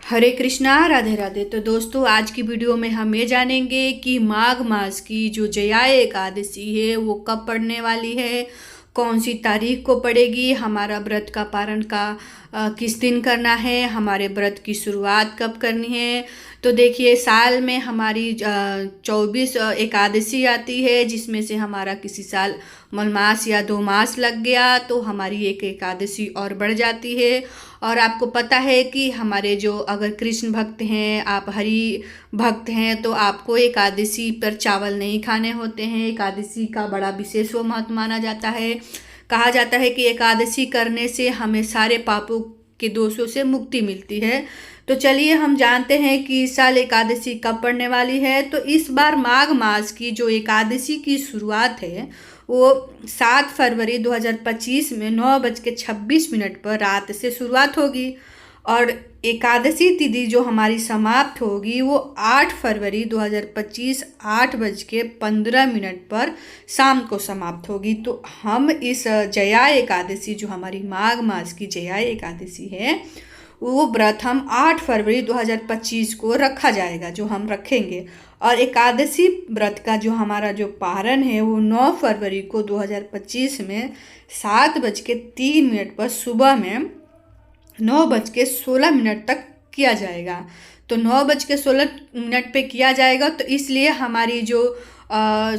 हरे कृष्णा, राधे राधे। तो दोस्तों, आज की वीडियो में हम ये जानेंगे कि माघ मास की जो जया एकादशी है वो कब पड़ने वाली है, कौन सी तारीख को पड़ेगी, हमारा व्रत का पारण का किस दिन करना है, हमारे व्रत की शुरुआत कब करनी है। तो देखिए, साल में हमारी 24 एकादशी आती है, जिसमें से हमारा किसी साल मलमास या 2 मास लग गया तो हमारी एक एकादशी और बढ़ जाती है। और आपको पता है कि हमारे जो अगर कृष्ण भक्त हैं, आप हरि भक्त हैं, तो आपको एकादशी पर चावल नहीं खाने होते हैं। एकादशी का बड़ा विशेष महत्व माना जाता है। कहा जाता है कि एकादशी करने से हमें सारे पापों के दोषों से मुक्ति मिलती है। तो चलिए हम जानते हैं कि इस साल एकादशी कब पड़ने वाली है। तो इस बार माघ मास की जो एकादशी की शुरुआत है वो 7 फरवरी 2025 में 9:26 पर रात से शुरुआत होगी और एकादशी तिथि जो हमारी समाप्त होगी वो 8 फरवरी 2025 8:15 पर शाम को समाप्त होगी। तो हम इस जया एकादशी जो हमारी माघ मास की जया एकादशी है वो व्रत हम 8 फरवरी 2025 को रखा जाएगा, जो हम रखेंगे। और एकादशी व्रत का जो हमारा जो पारण है वो 9 फरवरी को 2025 में 7:03 पर सुबह में 9:16 तक किया जाएगा। तो 9:16 पे किया जाएगा। तो इसलिए हमारी जो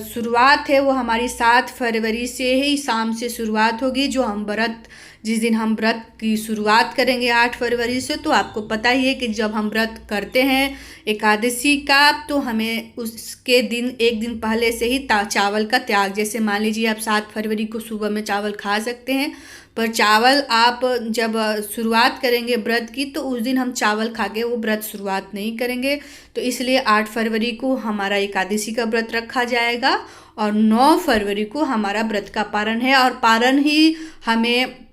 शुरुआत है वो हमारी 7 फरवरी से ही शाम से शुरुआत होगी। जो हम व्रत जिस दिन हम व्रत की शुरुआत करेंगे 8 फरवरी से, तो आपको पता ही है कि जब हम व्रत करते हैं एकादशी का तो हमें उसके दिन एक दिन पहले से ही चावल का त्याग, जैसे मान लीजिए आप 7 फरवरी को सुबह में चावल खा सकते हैं, पर चावल आप जब शुरुआत करेंगे व्रत की तो उस दिन हम चावल खा के वो व्रत शुरुआत नहीं करेंगे। तो इसलिए 8 फरवरी को हमारा एकादशी का व्रत रखा जाएगा और 9 फरवरी को हमारा व्रत का पारण है। और पारण ही हमें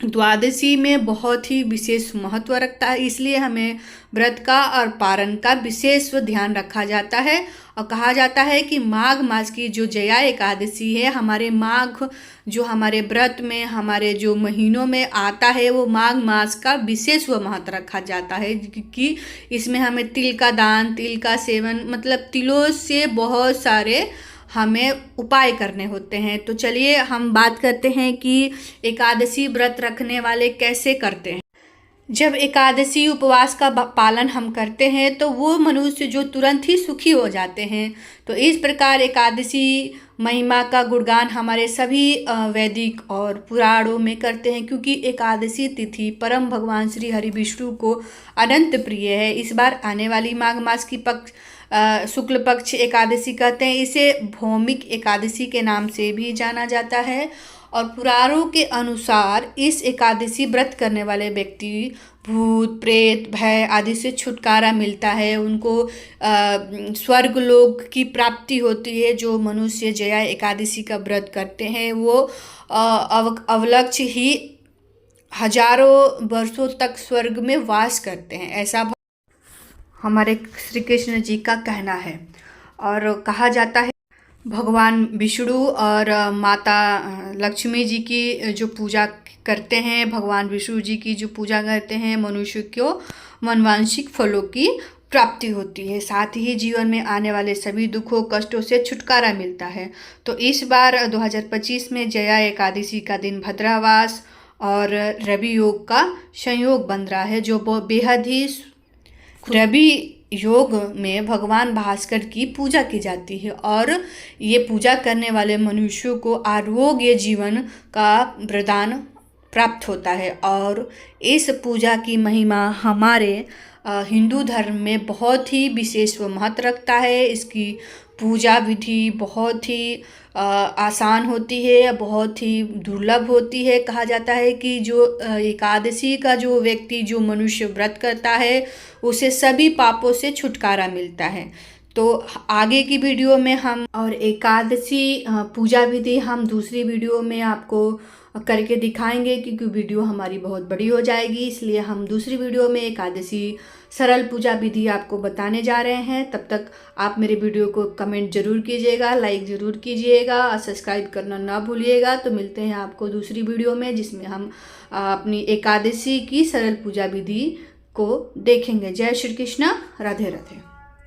द्वादशी में बहुत ही विशेष महत्व रखता है, इसलिए हमें व्रत का और पारण का विशेष ध्यान रखा जाता है। और कहा जाता है कि माघ मास की जो जया एकादशी है, हमारे माघ जो हमारे व्रत में हमारे जो महीनों में आता है वो माघ मास का विशेष महत्व रखा जाता है, क्योंकि इसमें हमें तिल का दान, तिल का सेवन, मतलब तिलों से बहुत सारे हमें उपाय करने होते हैं। तो चलिए हम बात करते हैं कि एकादशी व्रत रखने वाले कैसे करते हैं। जब एकादशी उपवास का पालन हम करते हैं तो वो मनुष्य जो तुरंत ही सुखी हो जाते हैं। तो इस प्रकार एकादशी महिमा का गुणगान हमारे सभी वैदिक और पुराणों में करते हैं, क्योंकि एकादशी तिथि परम भगवान श्री हरि विष्णु को अनंत प्रिय है। इस बार आने वाली माघ मास की शुक्ल पक्ष एकादशी कहते हैं। इसे भौमिक एकादशी के नाम से भी जाना जाता है। और पुराणों के अनुसार इस एकादशी व्रत करने वाले व्यक्ति भूत प्रेत भय आदि से छुटकारा मिलता है, उनको स्वर्ग लोक की प्राप्ति होती है। जो मनुष्य जया एकादशी का व्रत करते हैं वो अवलक्ष्य ही हजारों वर्षों तक स्वर्ग में वास करते हैं, ऐसा हमारे श्री कृष्ण जी का कहना है। और कहा जाता है भगवान विष्णु और माता लक्ष्मी जी की जो पूजा करते हैं, भगवान विष्णु जी की जो पूजा करते हैं, मनुष्य को मनवांछिक फलों की प्राप्ति होती है, साथ ही जीवन में आने वाले सभी दुखों कष्टों से छुटकारा मिलता है। तो इस बार 2025 में जया एकादशी का दिन भद्रावास और रवि योग का संयोग बन रहा है, जो बेहद ही रवि योग में भगवान भास्कर की पूजा की जाती है और ये पूजा करने वाले मनुष्यों को आरोग्य जीवन का वरदान प्राप्त होता है। और इस पूजा की महिमा हमारे हिंदू धर्म में बहुत ही विशेष महत्व रखता है। इसकी पूजा विधि बहुत ही आसान होती है, बहुत ही दुर्लभ होती है। कहा जाता है कि जो एकादशी का जो व्यक्ति जो मनुष्य व्रत करता है उसे सभी पापों से छुटकारा मिलता है। तो आगे की वीडियो में हम और एकादशी पूजा विधि हम दूसरी वीडियो में आपको करके दिखाएंगे, क्योंकि वीडियो हमारी बहुत बड़ी हो जाएगी, इसलिए हम दूसरी वीडियो में एकादशी सरल पूजा विधि आपको बताने जा रहे हैं। तब तक आप मेरे वीडियो को कमेंट जरूर कीजिएगा, लाइक ज़रूर कीजिएगा और सब्सक्राइब करना ना भूलिएगा। तो मिलते हैं आपको दूसरी वीडियो में, जिसमें हम अपनी एकादशी की सरल पूजा विधि को देखेंगे। जय श्री कृष्ण, राधे राधे।